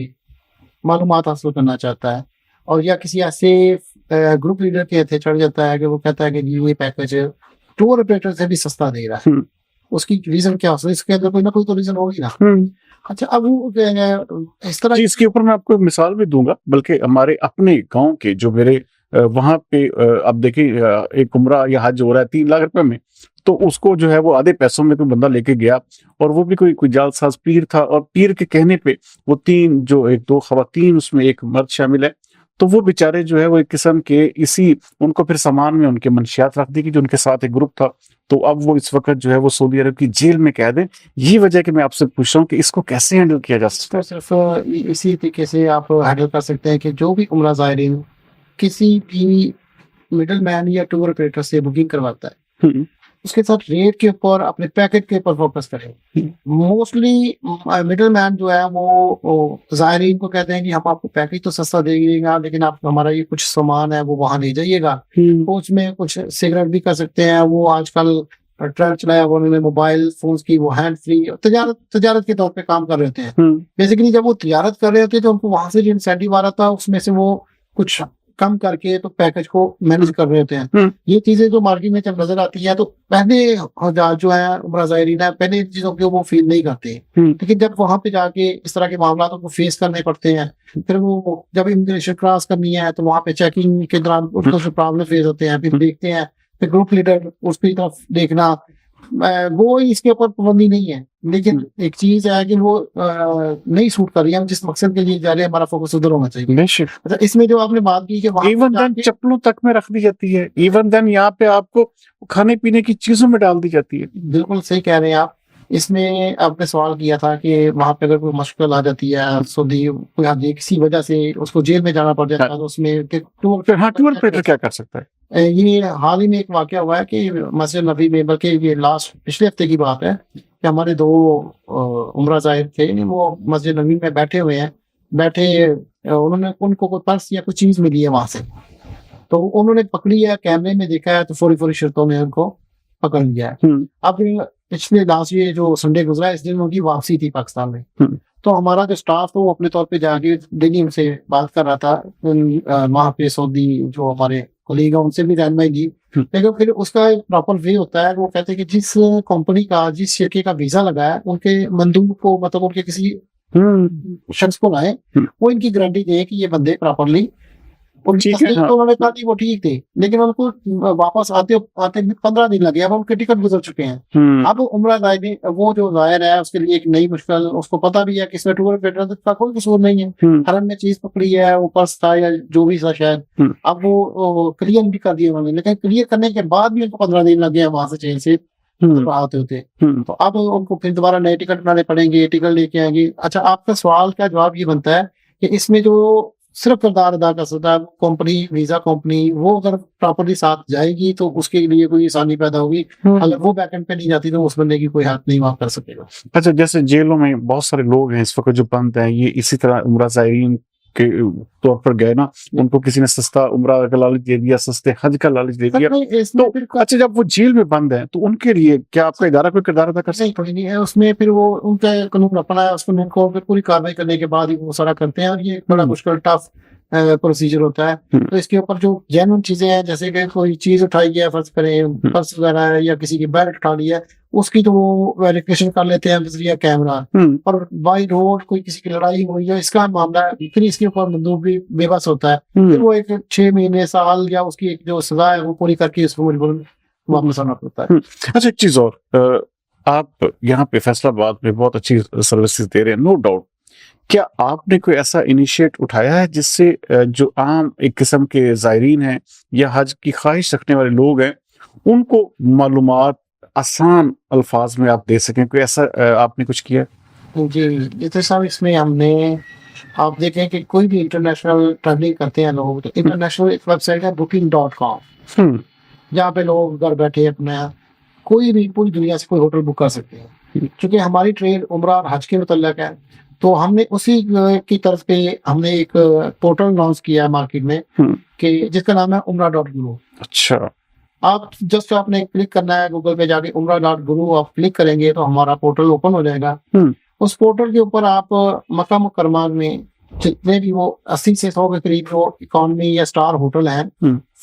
मालूमात हासिल करना चाहता है, और या किसी ऐसे ग्रुप लीडर के हथे चढ़ जाता है कि वो कहता है कि ये पैकेज टूर ऑपरेटर से भी सस्ता दे रहा है। उसकी रीजन क्या हो सकता है? इसके अंदर कोई ना कोई तो रीजन होगी ना। अच्छा, अब वो इस तरह इसके ऊपर मैं आपको मिसाल भी दूंगा, बल्कि हमारे अपने गांव के जो मेरे वहां पे अब देखिए एक उम्रा या हज हो रहा है 3 लाख रुपए में, तो उसको जो है वो आधे पैसों में कोई बंदा लेके गया, और वो भी कोई जालसाज पीर था, और पीर के कहने पे वो 2 खवातीन उसमें एक मर्द शामिल है, तो वो बेचारे जो है वो एक किस्म के इसी उनको फिर सामान में उनके मंशियात रख दी कि जो उनके साथ एक ग्रुप था, तो अब वो इस वक्त जो है वो सऊदी अरब की जेल में कैद है। ये वजह कि मैं आपसे पूछ रहा हूँ कि इसको कैसे हैंडल किया जा सकता है? सिर्फ इसी तरीके से आप हैंडल कर सकते हैं कि जो भी उम्रा ज़ायरीन किसी भी मिडल मैन या टूर ऑपरेटर से बुकिंग करवाता है, उसके साथ रेट के ऊपर, अपने पैकेट के ऊपर फोकस करें। मोस्टली मिडल मैन जो है वो ज़ायरीन को कहते हैं कि हम आपको पैकेज तो सस्ता दे देंगे, लेकिन आप हमारा ये कुछ सामान है वो वहां ले जाइएगा, तो उसमें कुछ सिगरेट भी कर सकते हैं। वो आजकल ट्रेंड चलाया हुआ उन्होंने मोबाइल फोन की, वो हैंड फ्री तजारत के तौर पे काम कर रहे होते हैं। बेसिकली जब वो तजारत कर रहे होते हैं तो उनको वहां से जो इंसेंटिव आ रहा था उसमें से वो कुछ कम करके तो पैकेज को मैनेज कर रहे होते हैं। ये चीजें जो मार्केट में जब नजर आती है तो पहले जो है उमरा ज़ायरीन है, पहले इन चीजों को वो फील नहीं करते, लेकिन जब वहां पे जाके इस तरह के मामला को फेस करने पड़ते हैं, फिर वो जब इमिग्रेशन क्रॉस करनी है तो वहां पे चेकिंग के दौरान उनको प्रॉब्लम फेस होते हैं, फिर देखते हैं, फिर ग्रुप लीडर उसकी तरफ देखना, वो इसके ऊपर पाबंदी नहीं है, लेकिन एक चीज है कि वो नहीं सूट कर रही है। हम जिस मकसद के लिए जा रहे हैं हमारा फोकस उधर होना चाहिए। अच्छा, इसमें जो आपने बात की कि इवन देन चप्पलों तक में रख दी जाती है, इवन देन यहाँ पे आपको खाने पीने की चीजों में डाल दी जाती है। बिल्कुल सही कह रहे हैं आप। इसमें आपने सवाल किया था कि वहां पे अगर कोई मुश्किल आ जाती है, सऊदी कोई आदमी किसी वजह से उसको जेल में जाना पड़ जाता है, तो उसमें टूर ऑपरेटर क्या कर सकता है? ये हाल ही में एक वाकया हुआ है कि मस्जिद नबी में, बल्कि ये लास्ट पिछले हफ्ते की बात है कि हमारे दो उमरा ज़ाहिर थे, वो मस्जिद नबी में बैठे हुए हैं, उन्होंने उनको कोई पर्स या कुछ चीज मिली है वहां से, तो उन्होंने पकड़ी है, कैमरे में देखा है, तो फौरी फौरी शर्तों में उनको पकड़ लिया है। अब पिछले लास्ट ये जो संडे गुजरा इस दिन उनकी वापसी थी पाकिस्तान में, तो हमारा जो स्टाफ था वो अपने तौर पे जाके डेली उनसे बात कर रहा था, वहाँ पे सऊदी जो हमारे कोलीग है उनसे भी रहनुमाई दी, लेकिन फिर उसका एक प्रॉपर वे होता है। वो कहते हैं कि जिस कंपनी का, जिस शर्के का वीजा लगा है, उनके मंदूब को, मतलब उनके किसी शख्स को लाए, वो इनकी गारंटी दे कि ये बंदे प्रॉपरली, तो उन्होंने कहा कि वो ठीक थे, लेकिन उनको वापस आते 15 दिन लगे, अब उनके टिकट गुजर चुके हैं। अब उमरा ज़ायरीन, वो जो ज़ाहिर है उसके लिए एक नई मुश्किल, उसको पता भी है कि इसमें टूर ऑपरेटर का कोई कसूर नहीं है, हरम में चीज पकड़ी है, वो पर्स था या जो भी था शायद, अब वो क्लियर भी कर दिया उन्होंने, लेकिन क्लियर करने के बाद भी उनको 15 दिन लग गया वहां से जेल से होते। तो अब उनको फिर दोबारा नए टिकट बनाने पड़ेंगे, टिकट लेके आएंगे। अच्छा, आपका सवाल का जवाब ये बनता है कि इसमें जो सिर्फ किरदार अदा कर सकता है कंपनी, वीजा कंपनी, वो अगर प्रॉपर्ली साथ जाएगी तो उसके लिए कोई आसानी पैदा होगी, अगर वो बैकएंड पे नहीं जाती तो उस बंदे की कोई हाथ नहीं वहां कर सकेगा। अच्छा, जैसे जेलों में बहुत सारे लोग हैं इस वक्त जो बंद हैं, ये इसी तरह उमरा ज़ायरीन के तौर पर गए ना, उनको किसी ने सस्ता उमरा का लालच दे दिया, सस्ते हज का लालच दे दिया, तो अच्छा जब वो जेल में बंद है तो उनके लिए क्या आपका इदारा कोई किरदार अदा कर सकता नहीं है उसमें? फिर वो उनका कानून अपना है, उसको उनको पूरी कार्रवाई करने के बाद ही वो सारा करते हैं, और ये बड़ा मुश्किल टफ प्रोसीजर होता है। तो इसके ऊपर जो जेन्युइन चीजें हैं, जैसे कि कोई चीज उठाई है, फर्ज करें पर्स वगैरह है या किसी की बैग उठा ली है, उसकी तो वो वेरिफिकेशन कर लेते हैं जरिए कैमरा, और बाई रोड कोई किसी की लड़ाई हुई है, इसका मामला है, फिर इसके ऊपर मंदूब भी बेबस होता है, फिर वो एक 6 महीने साल या उसकी एक जो सजा है वो पूरी करके उसको मजबूरन वापस आना पड़ता है। अच्छा, एक चीज और, आप यहाँ पे फैसलाबाद में बहुत अच्छी सर्विसेज दे रहे हैं, नो डाउट, क्या आपने कोई ऐसा इनिशिएट उठाया है जिससे जो आम एक किस्म के ज़ायरीन हैं या हज की ख्वाहिश रखने वाले लोग हैं उनको मालूमात आसान अल्फाज में आप दे सकें? कोई ऐसा आपने कुछ किया? जी जितने साहब, इसमें हमने, आप देखें कि कोई भी इंटरनेशनल ट्रैवलिंग करते हैं लोग, तो इंटरनेशनल एक वेबसाइट है booking.com, जहाँ पे लोग घर बैठे अपना कोई भी पूरी दुनिया से कोई होटल बुक कर सकते हैं। क्योंकि हमारी ट्रेड उम्रा और हज के मुतल्लिक है, तो हमने उसी की तरफ पे हमने एक पोर्टल लॉन्च किया है मार्केट में कि जिसका नाम है umrah.guru। अच्छा, आप जस्ट आपने क्लिक करना है गूगल पे जाके umrah.guru आप क्लिक करेंगे तो हमारा पोर्टल ओपन हो जाएगा। उस पोर्टल के ऊपर आप मक्का मुकर्रमा में जितने भी वो 80 से 100 के करीब जो इकोनॉमी या स्टार होटल हैं,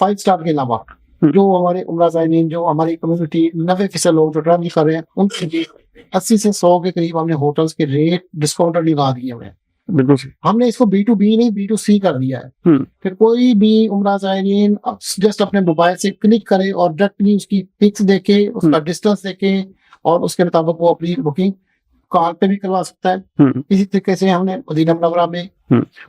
5 स्टार के अलावा, जो हमारे उमरा ज़ायरीन, जो हमारी कम्युनिटी 90% लोग जो ट्रैवल कर रहे हैं, उनके लिए 80 से 100 के करीब हमने होटल्स के रेट डिस्काउंटेड लगा दिए हुए हैं। बिल्कुल, हमने इसको B2B नहीं B2C कर दिया है। फिर कोई भी उमरा ज़ायरीन जस्ट अपने मोबाइल से क्लिक करे और डायरेक्टली उसकी पिक्स देखे, उसका डिस्टेंस देखे, और उसके मुताबिक वो अपनी बुकिंग कॉल पे भी करवा सकता है। इसी तरीके से हमने मदीना मुनव्वरा में,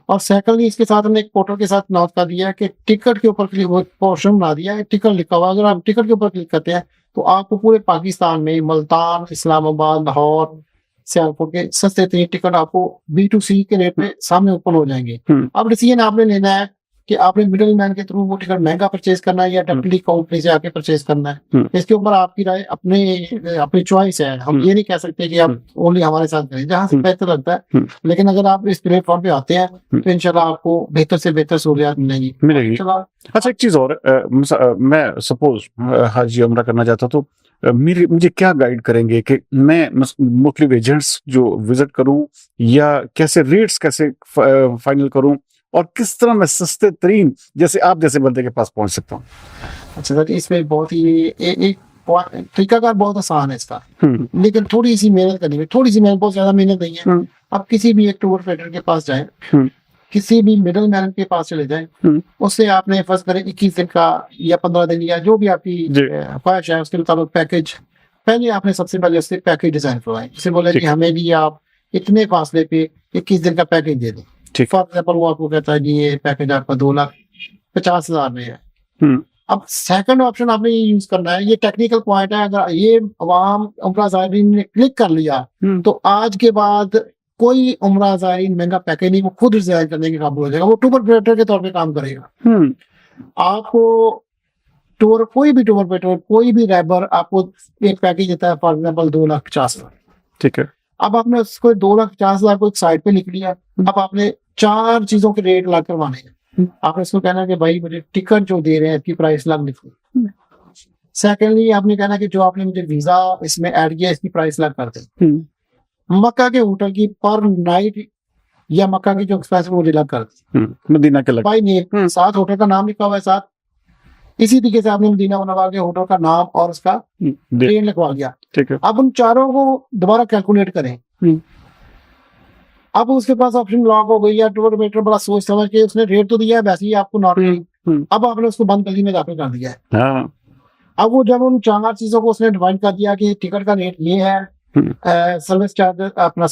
और सेकंडली इसके साथ हमने एक पोर्टल के साथ नोट कर दिया कि टिकट के ऊपर क्लिक, पोर्शन बना दिया है, टिकट लिखा हुआ, अगर आप टिकट के ऊपर क्लिक करते हैं तो आपको पूरे पाकिस्तान में मुल्तान, इस्लामाबाद, लाहौर, सियालकोट के सस्ते तरीन टिकट आपको B2C के रेट में सामने ओपन हो जाएंगे। अब डिसीजन आपने लेना है कि आपने मिडिल मैन के थ्रू वो टिकट महंगा परचेज करना है या डायरेक्टली कंपनी से आके परचेज करना है, इसके ऊपर आपकी राय, अपनी चॉइस है। हम ये नहीं कह सकते कि आप ओनली हमारे साथ करें, जहां से बेहतर लगता है। लेकिन अगर आप इस प्लेटफॉर्म पे आते हैं तो इंशाल्लाह आपको बेहतर से बेहतर सहूलियत मिलेगी। अच्छा, एक चीज और, मैं सपोज हाजी उम्रा करना चाहता तो मुझे क्या गाइड करेंगे कि मैं मुख्तलिफ एजेंट्स जो विजिट करूं, या कैसे रेट्स कैसे फाइनल करूं, और किस तरह मैं सस्ते तरीन जैसे आप जैसे बंदे के पास पहुंच सकता हूँ? अच्छा सर, इसमें बहुत ही एक तरीकाकार बहुत आसान है इसका, लेकिन थोड़ी सी मेहनत करनी है। थोड़ी सी मेहनत, बहुत ज्यादा मेहनत नहीं है। आप किसी भी एक टूर ऑपरेटर के पास जाएं, किसी भी मिडिल मैन के पास चले जाएं, उससे आपने फर्ज करें 21 दिन का या 15 दिन या जो भी आपकी ख्वाहिश है उसके मुताबिक पैकेज, पहले आपने सबसे पहले उससे पैकेज डिजाइन करवाएं। उसे बोले कि हमें भी आप इतने फासले पे 21 दिन का पैकेज दे दें। फॉर एग्जाम्पल वो आपको कहता है जी ये पैकेज आपका 2,50,000 में है। अब सेकंड ऑप्शन आपने ये यूज करना है, ये टेक्निकल पॉइंट है। अगर ये अवाम उम्रा ज़ायरीन ने क्लिक कर लिया तो आज के बाद कोई उम्रा ज़ायरीन महंगा पैकेज नहीं, वो खुद डिजाइन करने के काबू हो जाएगा। वो टूर ऑपरेटर के तौर पे काम करेगा। आपको टूर, कोई भी टूर ऑपरेटर, कोई भी रैबर आपको एक पैकेज देता है, फॉर एग्जाम्पल 2,50,000। ठीक है। अब आपने उसको 2,50,000 को एक साइड पे लिख लिया। अब आपने 4 चीजों के रेट लग करवाने हैं। आपने उसको कहना है कि भाई मुझे टिकट जो दे रहे हैं इसकी प्राइस लग लिखो। सेकेंडली आपने कहना कि जो आपने मुझे वीजा इसमें ऐड किया इसकी प्राइस लग कर दे। मक्का के होटल की पर नाइट या मक्का की जो एक्सपेंस मुझे लग कर दे। मदीना के लग भाई नहीं, साथ होटल का नाम लिखा हुआ है साथ। इसी तरीके से आपने मदीना मुनव्वरा के होटल का नाम और उसका ट्रेन लिखवा दिया। ठीक है। अब उन चारों को दोबारा कैलकुलेट करें। अब उसके पास ऑप्शन लॉक हो गई, या टूर ऑपरेटर बड़ा सोच समझ के उसने रेट तो दिया है वैसे ही आपको नॉर्मली, अब आपने उसको बंद गली में दाखिल कर दिया है। अब वो जब उन 4 चीजों को उसने डिवाइड कर दिया कि टिकट का रेट ये है, सर्विस चार्ज अपना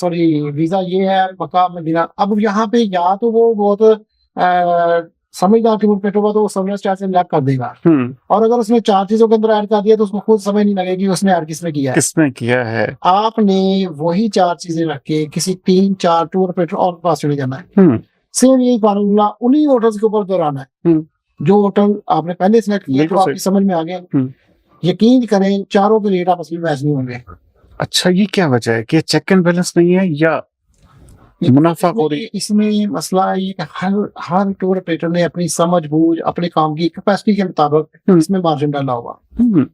वीजा ये है, मक्का मदीना। अब यहाँ पे या तो वो बहुत समझदार टूर ऑपरेटर होगा तो वो सर्विस चार्ज से लैग कर देगा, और अगर उसने 4 चीजों के अंदर ऐड कर दिया तो उसको खुद समझ नहीं लगेगी उसने ऐड किसमें किया है। आपने वही 4 चीजें रख के किसी 3-4 टूर ऑपरेटर और के पास चले जाना है। सेम यही फार्मूला उन्हीं होटल्स के ऊपर दोहराना है जो होटल आपने पहले सिलेक्ट किया, तो आपकी समझ में आ गया। यकीन करें चारों के रेट आपस में मैच नहीं होंगे। अच्छा, ये क्या वजह है कि चेक एंड बैलेंस नहीं है या मुनाफाखोरी? इसमें मसला ये कि हर टूर ऑपरेटर ने अपनी समझ बूझ, अपने काम की कैपेसिटी के मुताबिक इसमें मार्जिन डाला हुआ।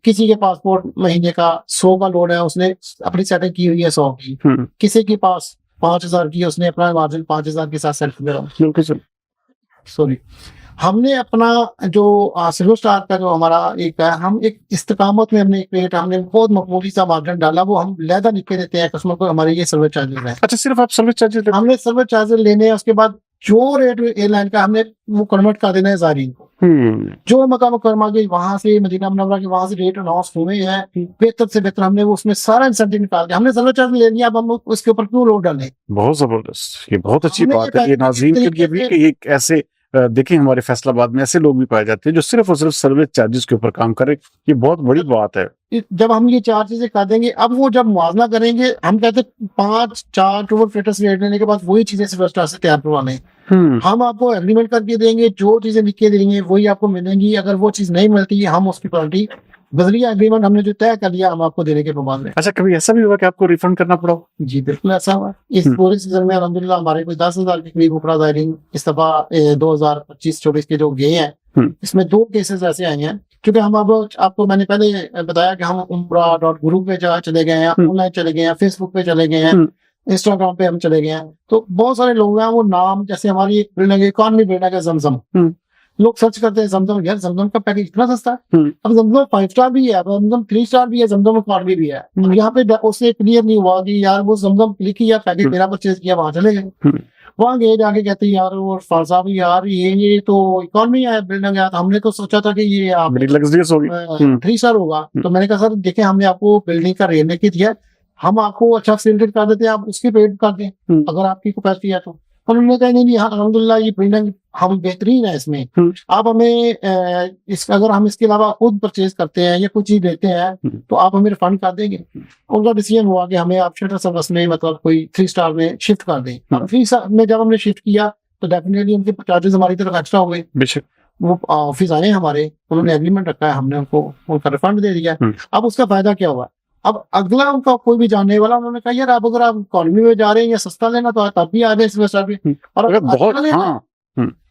किसी के पासपोर्ट महीने का 100 का लोड है, उसने अपनी सेटिंग की हुई है 100 की। किसी के पास 5,000 की, उसने अपना मार्जिन 5,000 के साथ सेट किया। सॉरी, हमने अपना जो सिल्वर स्टार का जो हमारा एक है, हम एक इस्तेकामत में हमने एक रेट, हमने बहुत मामूली सा मार्जिन डाला, वो हम लहदा लिख के देते हैं कस्टमर को, हमारे ये सर्विस चार्जेस है। अच्छा, सिर्फ आप सर्विस चार्जेस? हमने सर्विस चार्जेस लेने हैं, उसके बाद जो रेट एयरलाइन का हमने वो कन्वर्ट कर देना है ज़ायरीन को। जो मकाम मुकरमा के वहां से मदीना मुनव्वरा के वहां से रेट अनाउंस हुए हैं, बेहतर से बेहतर हमने वो उसमें सारा इंसेंटिव निकाल दिया। हमने सर्विस चार्ज ले लिया, अब हम उसके ऊपर क्यों लोड डालें? बहुत जबरदस्त, ये बहुत अच्छी बात है ये नाज़रीन के लिए भी कि एक ऐसे देखिए हमारे फैसलाबाद में ऐसे लोग भी पाए जाते हैं जो सिर्फ और सिर्फ सर्विस चार्जेस के ऊपर काम करें। ये बहुत बड़ी बात है। जब हम ये 4 चीजें कर देंगे, अब वो जब मुआवजा करेंगे, हम कहते 5-4 टूर ऑपरेटर्स रेट लेने के बाद वही चीजें सर्विस चार्ज से तैयार करवाने, हम आपको एग्रीमेंट करके देंगे, जो चीजें लिख के देंगे वही आपको मिलेंगी। अगर वो चीज नहीं मिलती है, हम उसकी पेनल्टी बदलिया एग्रीमेंट हमने जो तय कर लिया हम आपको देने के पाबंद हैं। अच्छा, कभी ऐसा भी हुआ कि आपको रिफंड करना पड़ा? जी बिल्कुल ऐसा हुआ। इस पूरे सीजन में अल्हम्दुलिल्लाह हमारे कोई 10,000 के करीब उम्रा ज़ायरीन इस दफा 2025-24 के जो गए हैं, इसमें 2 केसेस ऐसे आए हैं। क्योंकि हम अब आपको मैंने पहले बताया कि हम umrah.guru पे चले गए हैं, ऑनलाइन चले गए हैं, फेसबुक पे चले गए हैं, इंस्टाग्राम पे हम चले गए हैं, तो बहुत सारे लोग हैं वो नाम, जैसे हमारी एक बिल्डिंग इकॉनमी बिल्डिंग है जमजम, लोग सर्च करते हैं जमजम, यार जमजम का पैकेज इतना सस्ता है। अब जमजम 5 स्टार भी है, जमजम 3 स्टार भी है, जमजम इकॉनमी भी है। यहाँ पे उससे क्लियर नहीं हुआ कि यार वो जमजम क्लिक किया, पैकेज मेरा परचेज किया, वहां चले गए। वहां गए, जाके कहते हैं यार वो फार साहब यार ये तो इकॉनमी है बिल्डिंग है, हमने तो सोचा था कि ये आप 3 स्टार होगा। तो मैंने कहा सर देखें, हमने आपको बिल्डिंग का रेट लिख दिया, हम आपको अच्छा फैसिलिटेट कर देते हैं, आप उसकी पेड कर दें अगर आपकी कैपेसिटी है तो। उन्होंने कहा नहीं हाँ अल्हम्दुलिल्लाह ये बिल्डिंग हम बेहतरीन है इसमें, आप हमें अगर हम इसके अलावा खुद परचेज करते हैं या कुछ चीज लेते हैं तो आप हमें रिफंड कर देंगे। उनका डिसीजन हुआ कि हमें आप शटर सर्विस में मतलब कोई 3 स्टार में शिफ्ट कर दें। 3 स्टार में जब हमने शिफ्ट किया तो डेफिनेटली उनके चार्जेस हमारी तरफ एक्स्ट्रा हो गए। बेशक। वो ऑफिस आए हमारे, उन्होंने एग्रीमेंट रखा है, हमने उनको उनका रिफंड दे दिया। अब उसका फायदा क्या हुआ? अब अगला उनका कोई भी जानने वाला, उन्होंने कहा यार आप अगर आप इकोनॉमी में जा रहे हैं या सस्ता लेना तो तब भी आ जाए इस वजह से। और अगर अगर बहुत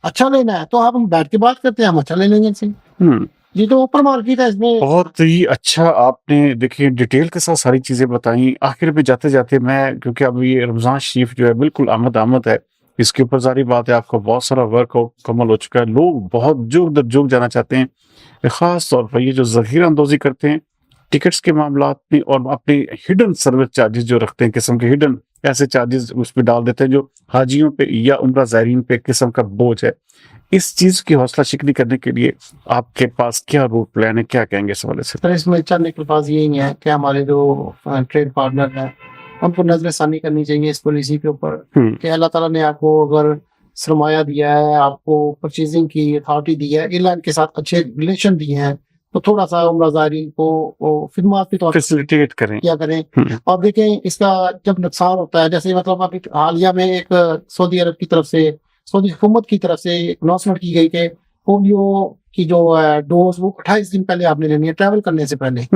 अच्छा लेना है तो आप हम बैठ के बात करते हैं, हम अच्छा ले लेंगे इनसे। जी, तो ओपन मार्केट है इसमें। बहुत ही अच्छा आपने देखिए डिटेल के साथ सारी चीजें बताई। आखिर में जाते जाते मैं, क्योंकि अब ये रमजान शरीफ जो है बिल्कुल आमद है, इसके ऊपर सारी बात है, आपका बहुत सारा वर्क मुकम्मल हो चुका है, लोग बहुत जोग दर जोग जाना चाहते हैं, खास तौर पर ये जो जखीरा अंदोजी करते हैं टिकट्स के मामलात में, और अपने हिडन सर्विस चार्जेस जो रखते हैं, किस्म के हिडन ऐसे चार्जेस उस पर डाल देते हैं जो हाजियों पे या उम्रा ज़ायरीन पे किस्म का बोझ है। इस चीज की हौसला शिकनी करने के लिए आपके पास क्या रूट प्लान है, क्या कहेंगे इस हवाले से? सर, इसमें चंद के पास यही है कि हमारे जो ट्रेड पार्टनर हैं उनको नजरसानी करनी चाहिए इस पॉलिसी के ऊपर कि अल्लाह ताला ने आपको अगर सरमाया दिया है, आपको परचेजिंग की अथॉरिटी दी है, एयरलाइन के साथ अच्छे रिलेशन दिए हैं, तो थोड़ा सा उम्रा ज़ायरीन को खिदमत के तौर फैसिलिटेट करें, क्या करें। और देखें इसका जब नुकसान होता है, जैसे मतलब अभी हालिया में एक सऊदी अरब की तरफ से, सऊदी हुकूमत की तरफ से अनाउंसमेंट की गई कि पोलियो की जो डोज वो 28 दिन पहले आपने लेनी है ट्रैवल करने से पहले।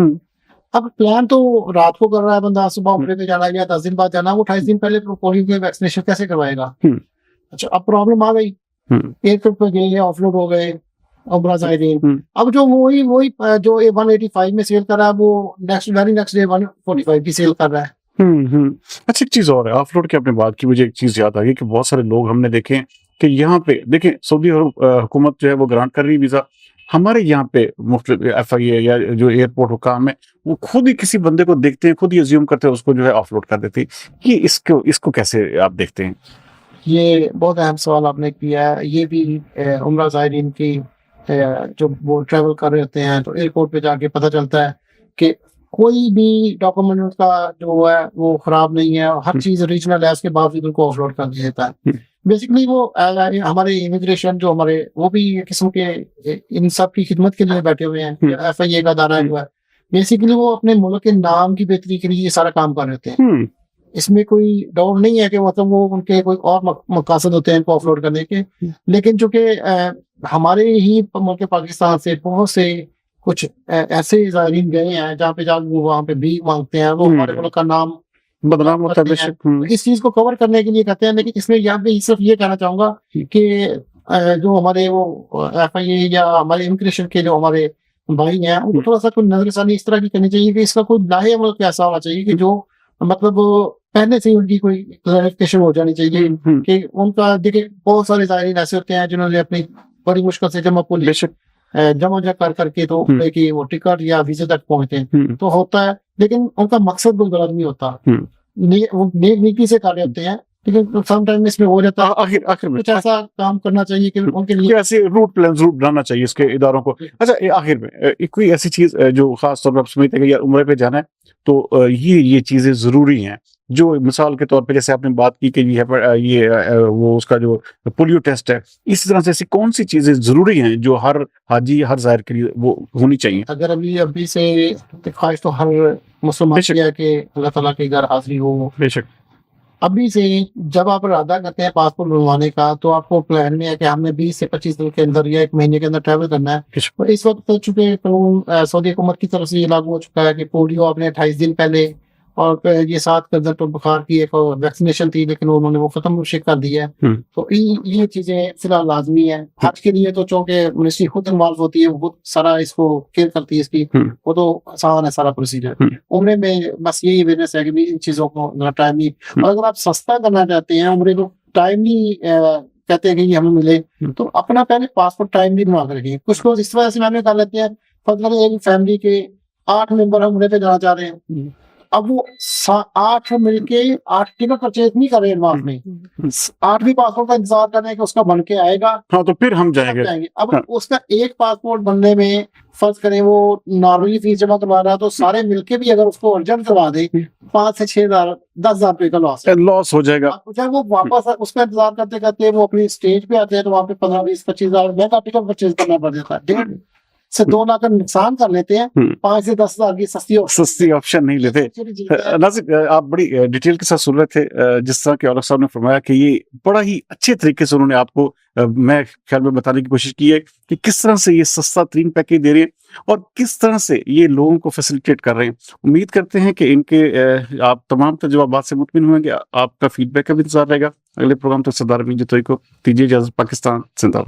अब प्लान तो रात को कर रहा है बंदा, सुबह उठने पे जाना या 10 दिन बाद जाना, वो 28 दिन पहले पोलियो के वैक्सीनेशन कैसे करवाएगा? अच्छा, अब प्रॉब्लम आ गई, एयरपोर्ट पे गए, ऑफलोड हो गए उम्रा ज़ायरीन। अब जो वही जो 185 में सेल कर रहा है वो वेरी नेक्स्ट डे 145 की सेल कर रहा है। अच्छा, एक चीज और है, ऑफलोड की आपने बात की, मुझे एक चीज याद आ गई कि बहुत सारे लोग हमने देखे कि यहाँ पे देखें सऊदी हुकूमत जो है वो ग्रांट कर रही है वीजा, हमारे यहाँ पे मुख्तलिफ FIA या जो एयरपोर्ट हुकाम है वो खुद ही किसी बंदे को देखते हैं, खुद ही अज्यूम करते हैं, उसको जो है ऑफलोड कर देते हैं। ये इसको कैसे आप देखते हैं? ये बहुत अहम सवाल आपने किया है। ये भी उम्रा ज़ायरीन की जो वो ट्रैवल कर रहे होते हैं तो एयरपोर्ट पे जाके पता चलता है कि कोई भी डॉक्यूमेंट का जो है वो खराब नहीं है, हर चीज ओरिजिनल है, उसके बावजूद उनको ऑफलोड कर दिया जाता है। बेसिकली वो हमारे इमिग्रेशन जो हमारे वो भी एक किस्म के इन सब की खिदमत के लिए बैठे हुए हैं। FIA का दायरा जो है बेसिकली वो अपने मुल्क के नाम की बेहतरी के लिए ये सारा काम कर रहे होते हैं। इसमें कोई डाउट नहीं है कि मतलब वो उनके कोई और मकसद होते हैं इनको ऑफलोड करने के। लेकिन चूंकि हमारे ही मुल्क पाकिस्तान से बहुत से कुछ ऐसे ज़ायरीन गए हैं जहाँ पे वो वहाँ पे भी मांगते हैं, वो हमारे मुल्क का नाम बदनाम होता है। इस चीज को कवर करने के लिए कहते हैं। लेकिन इसमें यहाँ पे सिर्फ ये कहना चाहूंगा कि जो हमारे वो FIA या हमारे इमिग्रेशन के जो हमारे भाई हैं उनको थोड़ा सा कोई नजरसानी इस तरह की करनी चाहिए कि इसका कोई लाहे अमल ऐसा होना चाहिए कि जो मतलब पहले से ही उनकी कोई क्लैरिफिकेशन हो जानी चाहिए कि उनका देखिए बहुत सारे ज़ायरीन ऐसे होते हैं जिन्होंने अपनी बड़ी मुश्किल से जमा कर करके तो कि वो टिकट या वीजा तक पहुंचते हैं तो होता है, लेकिन उनका मकसद कोई गलत नहीं होता, वो नेक नीति से कर रहे होते हैं। लेकिन सम टाइम इसमें हो जाता है आखिर में कुछ ऐसा काम करना चाहिए कि उनके लिए ऐसे रूट बनाना चाहिए इसके इदारों को। अच्छा, आखिर में कोई ऐसी चीज जो खास तौर पर आप समझते हैं कि यार उम्रे पे जाना है तो ये चीजें जरूरी हैं, जो मिसाल के तौर पे जैसे आपने बात की कि ये वो उसका जो पोलियो टेस्ट है, इसी तरह से ऐसी कौन सी चीजें जरूरी हैं जो हर हाजी हर ज़ायर के लिए वो होनी चाहिए? अगर अभी से ख्वाहिश तो हर मुसलमान की है कि अल्लाह ताला के घर हाजिरी हो। बेशक अभी से जब आप इरादा करते हैं पासपोर्ट बनवाने का तो आपको प्लान में है कि हमने 20 से 25 दिन के अंदर या 1 महीने के अंदर ट्रैवल करना है। तो इस वक्त तो चूंकि सऊदी हुकूमत की तरफ से ये लागू हो चुका है कि पोलियो आपने 28 दिन पहले, और ये 7 के अंदर तो बुखार की एक वैक्सीनेशन थी लेकिन उन्होंने वो खत्म कर दी है। तो ये चीजें फिलहाल लाजमी है आज के लिए। तो चूंकि मिनिस्ट्री खुद इन्वॉल्व होती है, वो सारा इसको केयर करती है इसकी, वो तो आसान है सारा प्रोसीजर। उम्रे में बस यही अवेयरनेस है कि इन चीजों को टाइमली, और अगर आप सस्ता करना चाहते हैं उम्रे को टाइमली कहते हैं कि हमें मिले तो अपना पहले पासपोर्ट टाइमली बनवा कर रखिए। कुछ लोग इस वजह से मैंने कर लेते हैं, मतलब एक फैमिली के 8 मेंबर हम उम्रे पे जाना चाह रहे हैं, अब वो 8 मिलके 8 टिकट परचेज नहीं कर रहे एडवांस में, 8वीं पासपोर्ट का इंतजार कर रहे हैं कि उसका बन के आएगा तो फिर हम जाएंगे। अब उसका एक पासपोर्ट बनने में फर्ज करें वो नॉर्मली फीस जमा करवा रहा है तो सारे मिलके भी अगर उसको अर्जेंट करवा दे 5 से 6 हजार 10 हजार रुपए का लॉस हो जाएगा। चाहे वो वापस उसका इंतजार करते करते वो अपनी स्टेज पे आते हैं तो वहाँ पे 15, 20, 25 हजार महंगा टिकट परचेज करना पड़ जाता है। से 2 लाख का नुकसान कर लेते हैं, 5 से 10 हज़ार की सस्ती ऑप्शन नहीं लेते। नाज़िक, आप बड़ी डिटेल के साथ सुन रहे थे जिस तरह के औलख साहब ने फरमाया कि ये बड़ा ही अच्छे तरीके से उन्होंने आपको मैं ख्याल में बताने की कोशिश की है कि किस तरह से ये सस्ता तरीन पैकेज दे रहे हैं और किस तरह से ये लोगों को फैसिलिटेट कर रहे हैं। उम्मीद करते हैं कि इनके आप तमाम तजुर्बात से मुतमिन होंगे। आपका फीडबैक का भी इंतजार रहेगा। अगले प्रोग्राम तक सरदार अमीन जतोई को दीजिए इजाज़त। पाकिस्तान जिंदाबाद।